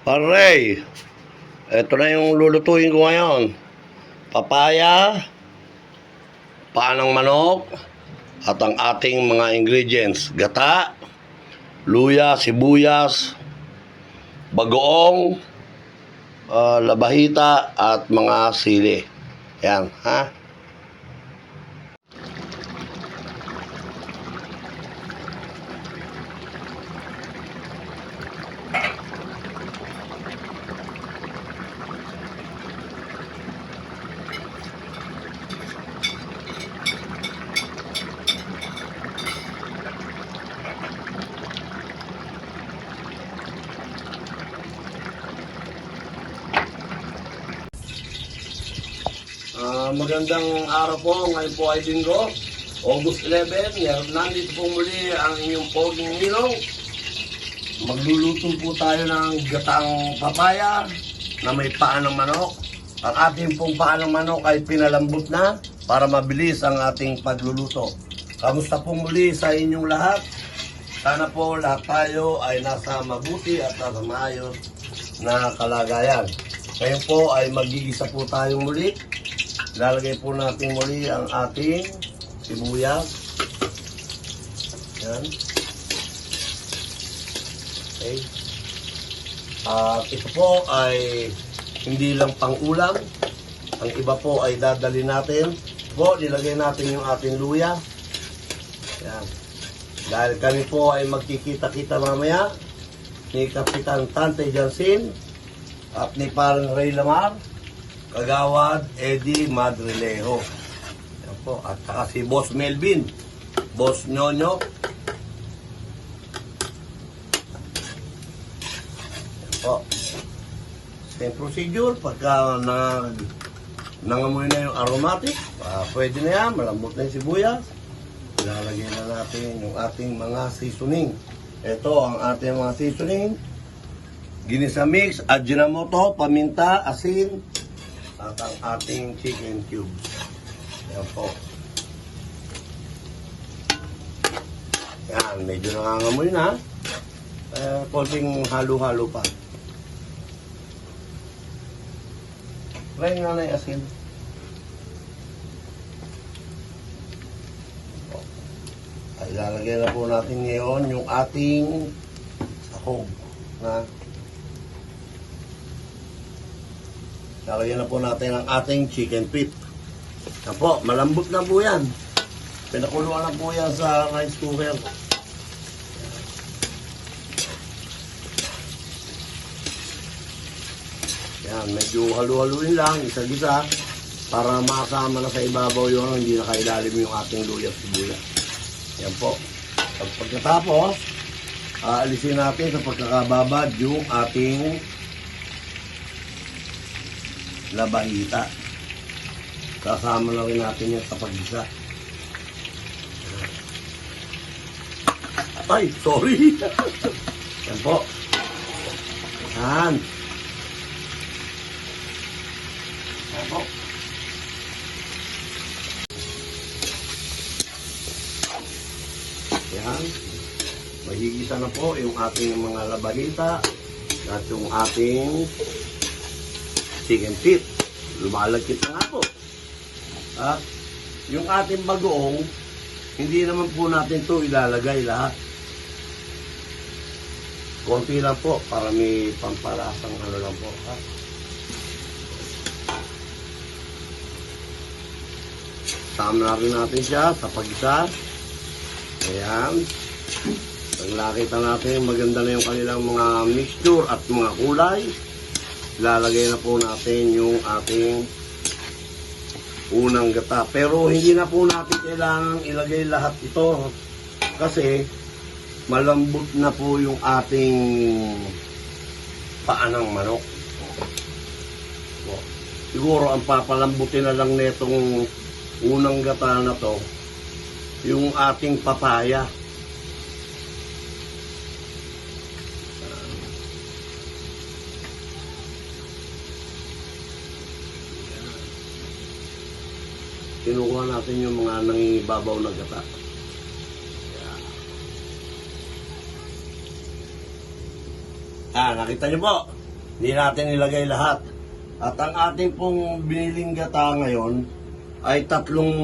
Paray, ito na yung lulutuin ko ngayon. Papaya, paanang manok, at ang ating mga ingredients. Gata, luya, sibuyas, bagoong, labahita, at mga sili. Yan, ha? Magandang araw po. Ngayon po ay Linggo, August 11. Nandito po muli ang inyong poging ninong. Magluluto po tayo ng gatang papaya na may paa ng manok. Ang ating pong paa ng manok ay pinalambot na para mabilis ang ating pagluluto. Kamusta po muli sa inyong lahat? Sana po lahat tayo ay nasa mabuti at nasa maayos na kalagayan. Ngayon po ay mag-iisa po tayo muli. Lalagay po natin muli ang ating sibuyas. Yan. Okay. At ito po ay hindi lang pang ulam. Ang iba po ay dadali natin. Po, nilagay natin yung ating luya. Yan. Dahil kami po ay magkikita-kita mamaya ni Kapitan Tante Jansin at ni Parang Ray Lamar, Kagawad Eddie Madrilejo. Yan po. At saka si Boss Melvin, Boss Nyonyo. Yan po. Same procedure. Pagka nangamoy na yung aromatic, pwede na yan. Malambot na yung sibuyas. Ilalagay na natin yung ating mga seasoning. Ito ang ating mga seasoning. Ginisa mix, Ajinomoto, paminta, asin, at ang ating chicken cubes. Yan po. Yan, medyo nangangamoy na. Konting halo-halo pa. Try nga na yung asin. Ay, lalagay na po natin ngayon yung ating sahog na lalagyan na po natin ang ating chicken feet. Yan po, malambot na po yan. Pinakuluan na po yan sa rice cooker. Yan, medyo halu-haluin lang, isa-gisa, para makasama na sa ibabaw yung hindi na kailalim yung ating luya at sibuyas. Yan po. Pagkatapos, aalisin natin sa pagkakababad yung ating labahita. Kasama na rin natin yung kapag-isa. Ay, sorry. Yan po. Yan. Yan po. Yan. Mahigisa na po yung ating mga labahita at yung ating chicken feet. Lumalagkit na nga po. Yung ating bagoong, hindi naman po natin ito ilalagay lahat. Konti lang po para may pampalasang ano lang po. Sama na rin natin siya sa pag-isa. Ayan. Pag nakita natin, maganda na yung kanilang mga mixture at mga kulay. Lalagay na po natin yung ating unang gata. Pero hindi na po natin kailangan ilagay lahat ito kasi malambot na po yung ating paa ng manok. Siguro ang papalambutin na lang netong unang gata na to yung ating papaya. Kinukuha natin yung mga nangingibabaw na gata. Nakita niyo po. Hindi natin nilagay lahat. At ang ating pong biniling gata ngayon ay tatlong,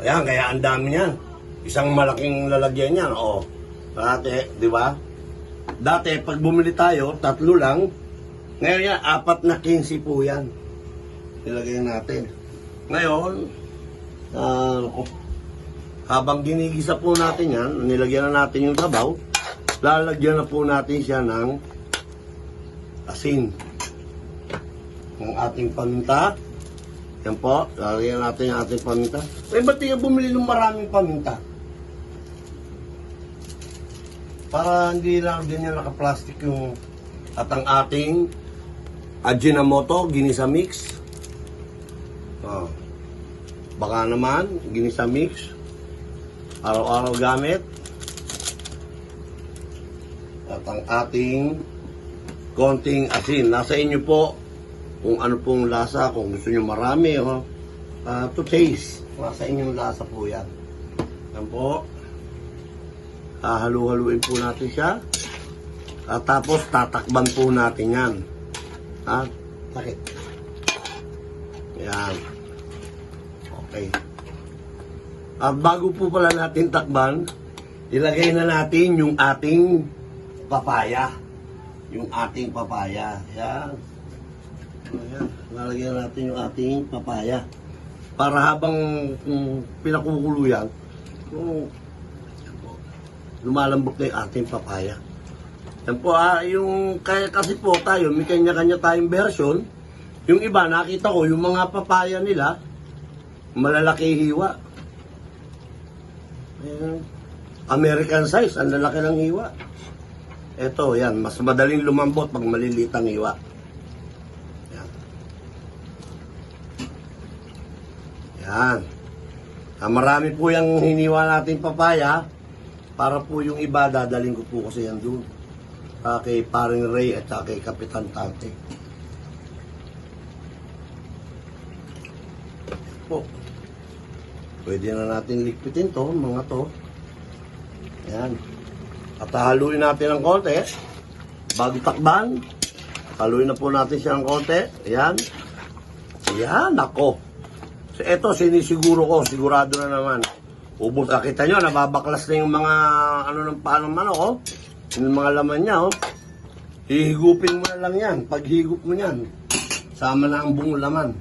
ayan, kaya ang dami yan. Isang malaking lalagyan yan, o. Dati, di ba? Dati, pag bumili tayo, tatlo lang. Ngayon yan, 4 na 15 po yan. Nilagay natin. Ngayon, habang ginigisa po natin yan, nilagyan na natin yung sabaw, lalagyan na po natin siya ng asin. Ang ating paminta. Yan po, lalagyan natin yung ating paminta. Eh, ba't yung bumili ng maraming paminta? Para hindi lang ganyan naka-plastic yung at ang ating Ajinomoto, ginisa mix. Oh. Baka naman, ginisa mix. Araw-araw gamit. At ang ating konting asin. Nasa inyo po kung ano pong lasa, kung gusto nyo marami, to taste. Nasa inyong lasa po yan. Yan po. Halu-haluin po natin siya. At tapos tatakban po natin yan. Ha? Sakit. Yan. Okay. At bago po pala natin takban, ilagay na natin yung ating papaya. Yung ating papaya. Yan. Ayan. Lalagyan natin yung ating papaya. Para habang pinakukulo yan, lumalambot na yung ating papaya. Yan po yung kasi po tayo, may kanya-kanya tayong version. Yung iba, nakita ko, yung mga papaya nila, malalaki hiwa. Ayan. American size, ang lalaki ng hiwa. Ito, yan, mas madaling lumambot pag maliliit ang hiwa. Yan. Yan. Marami po yung hiniwa natin papaya. Para po yung iba, dadaling ko po kasi yan doon. Kay Paring Ray at kay Kapitan Tante. Po. Pwede na natin likpitin to, mga to. Ayan. At haluin natin ng konti. Bago takban, haluin na po natin siya ng konti. Ayan. Ayan, ako. So, ito, sinisiguro ko, sigurado na naman. Ubos, nakita nyo, nababaklas na yung mga, ng paanong manok, oh. Yung mga laman niya, oh. Hihigupin mo na lang yan. Pag higup mo yan, sama na ang buong laman.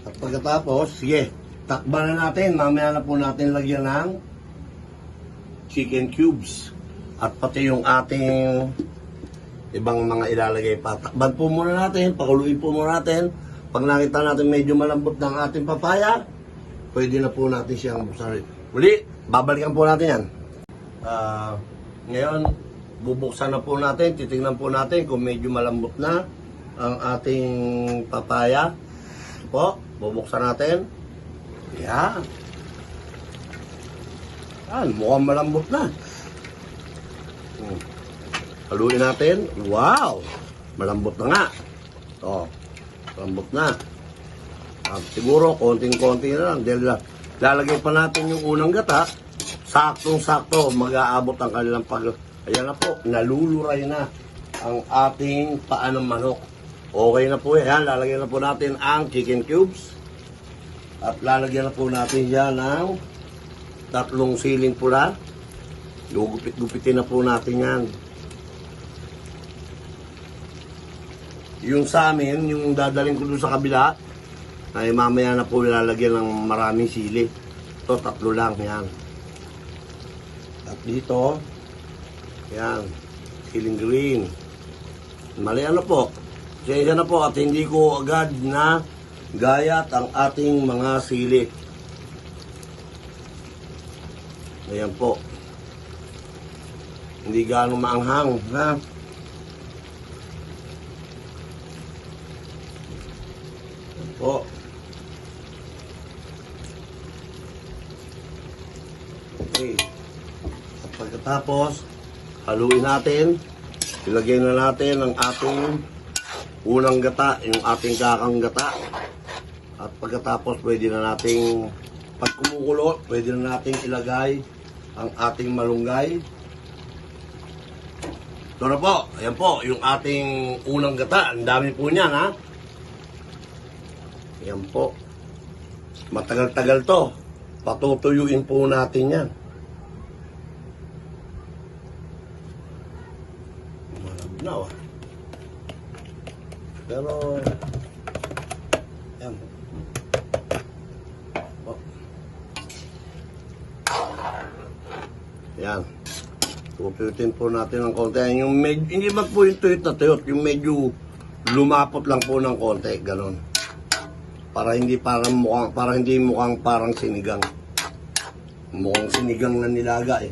At pagkatapos, sige, takban na natin. Mamaya na po natin lagyan ng chicken cubes. At pati yung ating ibang mga ilalagay pa. Takban po muna natin, pakuluin po muna natin. Pag nakita natin medyo malambot ng ating papaya, pwede na po natin siyang buksan. Uli, babalikan po natin yan. Ngayon, bubuksan na po natin, titingnan po natin kung medyo malambot na ang ating papaya. Po, bubuksan natin. Yan. Yan, mukhang malambot na. Haluin natin. Wow! Malambot na nga. O, malambot na. Siguro, konting-konti na lang. Dahil lalagay pa natin yung unang gata. Saktong-sakto, mag-aabot ang kanilang Ayan na po, naluluray na ang ating paa ng manok. Okay na po yan. Lalagyan na po natin ang chicken cubes. At lalagyan na po natin yan ng 3 siling pula. Gugupit-gupitin na po natin yan. Yung sa amin, yung dadaling ko doon sa kabila, ay mamaya na po lalagyan ng maraming sili. Ito, 3 lang. Yan. At dito, yan, siling green. Mali ano po. Kaya na po at hindi ko agad na gayat ang ating mga sili. Ayan po. Hindi gaano maanghang, ha? Ayan po. Okay. At pagkatapos, haluin natin. Ilagay na natin ang ating unang gata, yung ating kakang gata. At pagkatapos, pwede na nating, pag kumukulo, pwede na nating ilagay ang ating malunggay. Ito na po. Ayan po, yung ating unang gata. Ang dami po niyan, ha? Ayan po. Matagal-tagal to. Patutuyuin po natin yan. Malabnaw, ah. Pero, ayan. Oh. Ayan. Tutuyutin po natin ng konti. Yung hindi man po yung tuyot na tuyot. Yung medyo lumapot lang po ng konti. Ganon. Para hindi mukhang parang sinigang. Mukhang sinigang na nilaga eh.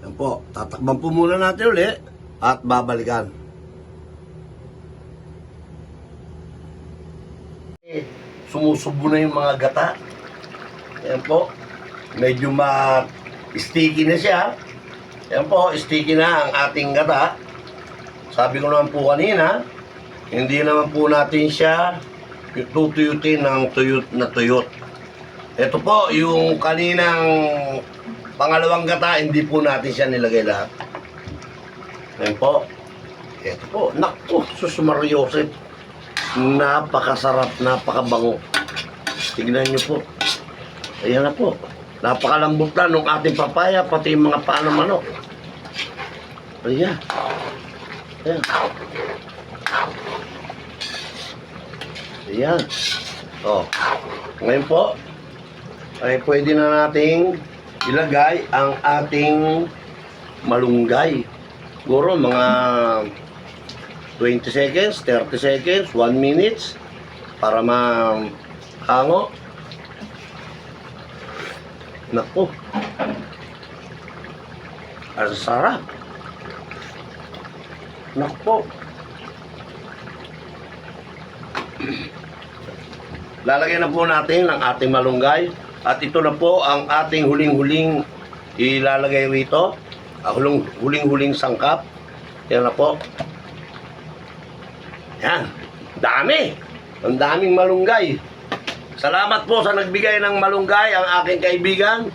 Yan po. Tatakban po muna natin ulit. At babalikan. Sumusubo na yung mga gata. Yan po. Medyo sticky na siya. Yan po, sticky na ang ating gata. Sabi ko naman po kanina, hindi naman po natin siya tutuyutin ng tuyot na tuyot. Ito po, yung kaninang pangalawang gata, hindi po natin siya nilagay lahat. Yan po. Ito po, naku, sus Mariosep. Napakasarap, napakabango. Tignan nyo po. Ayan na po. Napakalambot na nung ating papaya, pati yung mga paa ng manok. Ayan. Ayan. Ayan. O. Ngayon po, ay pwede na nating ilagay ang ating malunggay. Siguro mga 20 seconds, 30 seconds, 1 minute para mahango. Naku. Ang sarap. Naku po. Lalagyan na po natin ang ating malunggay. At ito na po ang ating huling-huling ilalagay rito. Huling-huling sangkap. Yan na po. Yan. Dami. Ang daming malunggay. Salamat po sa nagbigay ng malunggay, ang aking kaibigan,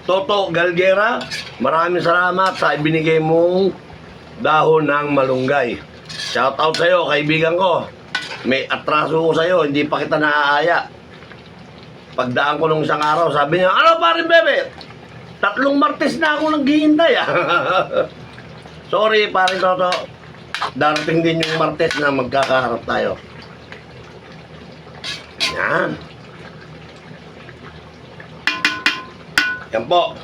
Toto Galguera. Maraming salamat sa ibinigay mong dahon ng malunggay. Shout out sa iyo, kaibigan ko. May atraso ko sa iyo, hindi pa kita naaaya. Pagdaan ko nung isang araw, sabi niya, ano parin bebe? 3 Martes na ako naghihintay ah. Sorry parin Toto. Darating din yung Martes na magkakaharap tayo. Yan. Yan po.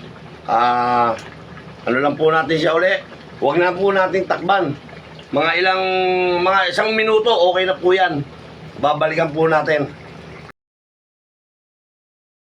Ano lang po natin siya uli. Huwag na po natin takban. Mga 1 minuto, okay na po yan. Babalikan po natin.